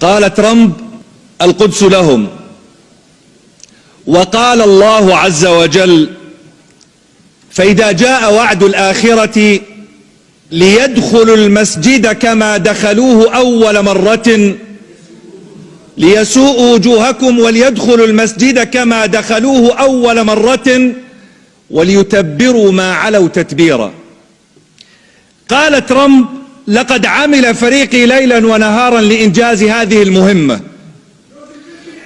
قال ترامب: القدس لهم. وقال الله عز وجل: فإذا جاء وعد الآخرة ليدخلوا المسجد كما دخلوه أول مرة ليسوءوا وجوهكم وليدخلوا المسجد كما دخلوه أول مرة وليتبروا ما علوا تتبيرا. قال ترامب: لقد عمل فريقي ليلا ونهارا لإنجاز هذه المهمة.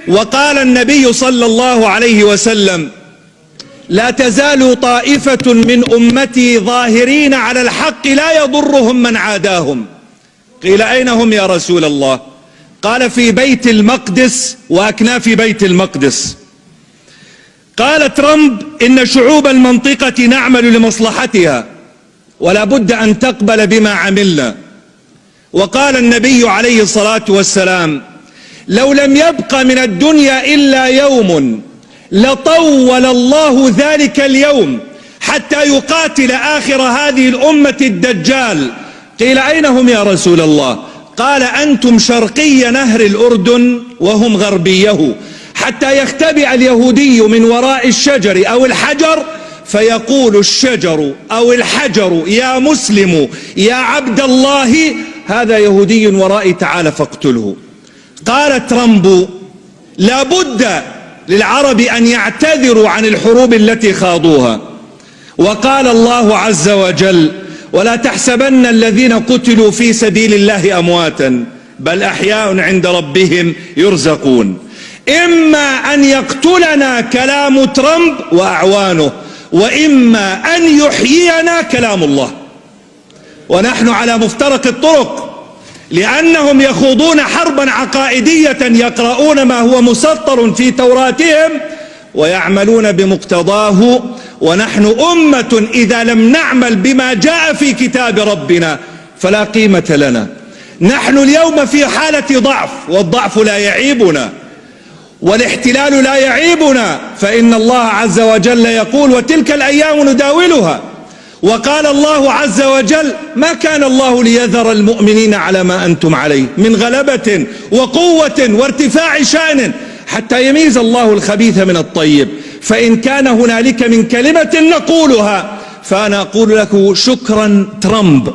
وقال النبي صلى الله عليه وسلم: لا تزال طائفة من أمتي ظاهرين على الحق لا يضرهم من عاداهم. قيل: أين هم يا رسول الله؟ قال: في بيت المقدس وأكناف بيت المقدس. قال ترامب: إن شعوب المنطقة نعمل لمصلحتها ولا بد أن تقبل بما عملنا. وقال النبي عليه الصلاة والسلام: لو لم يبق من الدنيا إلا يوم لطول الله ذلك اليوم حتى يقاتل آخر هذه الأمة الدجال. قيل: أين هم يا رسول الله؟ قال: أنتم شرقي نهر الأردن وهم غربيه، حتى يختبئ اليهودي من وراء الشجر أو الحجر فيقول الشجر أو الحجر: يا مسلم يا عبد الله، هذا يهودي ورائي، تعال فاقتله. قال ترامب: لا بد للعرب أن يعتذروا عن الحروب التي خاضوها. وقال الله عز وجل: ولا تحسبن الذين قتلوا في سبيل الله أمواتا بل أحياء عند ربهم يرزقون. إما أن يقتلنا كلام ترامب وأعوانه، وإما أن يحيينا كلام الله. ونحن على مفترق الطرق، لأنهم يخوضون حربا عقائدية يقرؤون ما هو مسطر في توراتهم ويعملون بمقتضاه، ونحن أمة إذا لم نعمل بما جاء في كتاب ربنا فلا قيمة لنا. نحن اليوم في حالة ضعف، والضعف لا يعيبنا والاحتلال لا يعيبنا، فإن الله عز وجل يقول: وتلك الأيام نداولها. وقال الله عز وجل: ما كان الله ليذر المؤمنين على ما أنتم عليه من غلبة وقوة وارتفاع شأن حتى يميز الله الخبيث من الطيب، فإن كان هنالك من كلمة نقولها فأنا أقول لك: شكرا ترامب،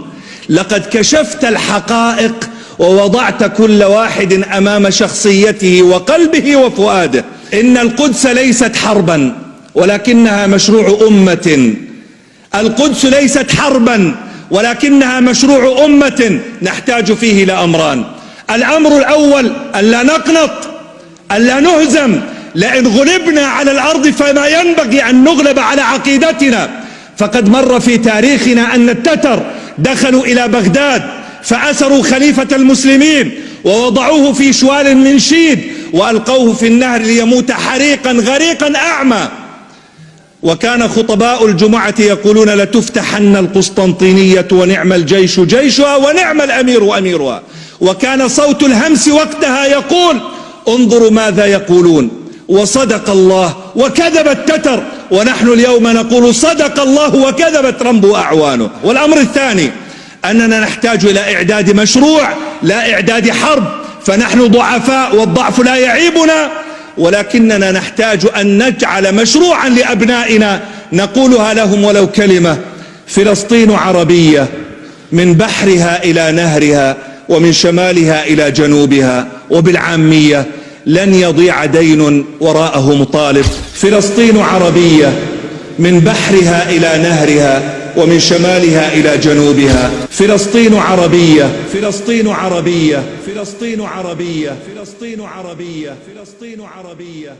لقد كشفت الحقائق ووضعت كل واحد أمام شخصيته وقلبه وفؤاده. إن القدس ليست حربا ولكنها مشروع أمة. القدس ليست حربا ولكنها مشروع أمة نحتاج فيه إلى أمران. الأمر الأول: ألا نقنط، ألا نهزم. لئن غلبنا على الأرض فما ينبغي أن نغلب على عقيدتنا. فقد مر في تاريخنا أن التتر دخلوا إلى بغداد فأسروا خليفة المسلمين ووضعوه في شوال من شيد وألقوه في النهر ليموت حريقا غريقا أعمى. وكان خطباء الجمعة يقولون: لتفتحن القسطنطينية ونعم الجيش جيشها ونعم الأمير أميرها. وكان صوت الهمس وقتها يقول: انظروا ماذا يقولون، وصدق الله وكذب التتر. ونحن اليوم نقول: صدق الله وكذب ترامب وأعوانه. والأمر الثاني: أننا نحتاج إلى إعداد مشروع لا إعداد حرب، فنحن ضعفاء والضعف لا يعيبنا، ولكننا نحتاج أن نجعل مشروعا لأبنائنا نقولها لهم ولو كلمة: فلسطين عربية من بحرها إلى نهرها ومن شمالها إلى جنوبها، وبالعامية: لن يضيع دين وراءه مطالب. فلسطين عربية من بحرها إلى نهرها ومن شمالها إلى جنوبها. فلسطين عربية، فلسطين عربية، فلسطين عربية، فلسطين عربية، فلسطين عربية.